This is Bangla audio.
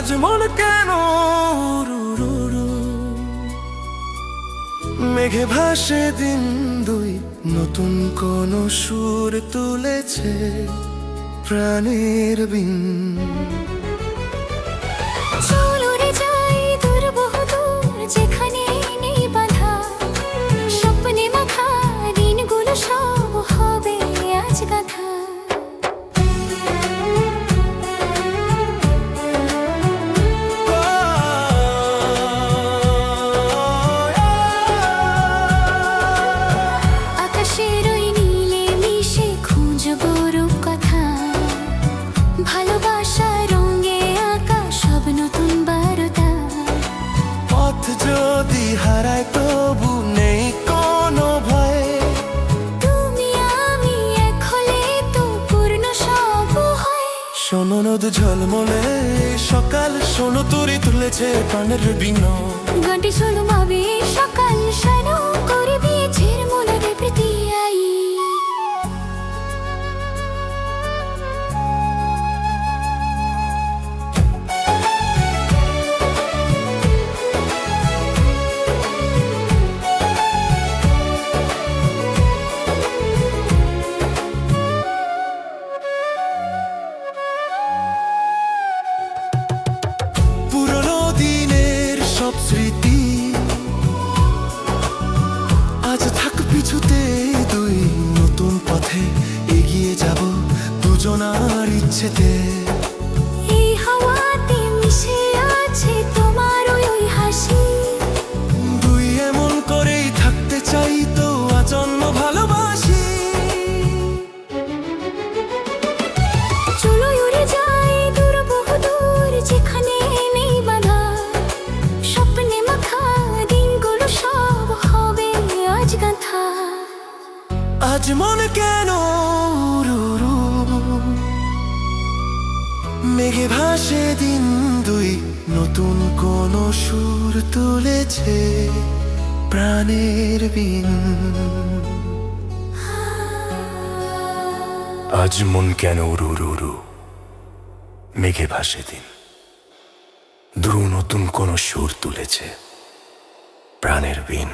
আজ মন কেন রু রু রু, মেঘে ভাসে দিন দুই, নতুন কোন সুর তুলেছে প্রাণের বিন। চল উড়ে যাই দূর বহুদূর, যেখানে নেই বাধা, স্বপ্নে মাখা দিনগুলো সব হবে আজ গাথা। আকাশের ওই নীলে মিশে খুঁজবো রূপকথা, ভালোবাসার রঙে আঁকা সব নতুন বারতা। পথ যদি হারায় তবু নেই কোনো ভয়, তুমি আমি এক হলে তো পূর্ণ সব হয়। শোনো নদ ঝলমলে সকাল, শোনো তরি তুলেছে প্রাণের বিন। গানটি শুনো ভাবে সকাল শানো করে বিয়েছের মনে প্রীতি আই। পুরনো দিনের সব স্মৃতি আজ থাক পিছুতে, দুই নতুন পথে এগিয়ে যাব দুজনার ইচ্ছেতে। এই হাওয়াতে মিশে আছে তোমার ওই হাসি, দুই এমন করেই থাকতে চাই তো আজন্ম ভালোবাসি। চলো উড়ে যাই দূর বহুদূর, যেখানে নেই বাধা, স্বপ্নে মাখা দিনগুলো সব হবে আজ গাথা। আজ মন কেন রু রু, মেঘে ভাসে দিন দুই, নতুন কোন সুর তুলেছে প্রাণের বিন। আজ মন কেন রু রু রু, মেঘে ভাসে দিন দুই, নতুন কোন সুর তুলেছে প্রাণের বিন।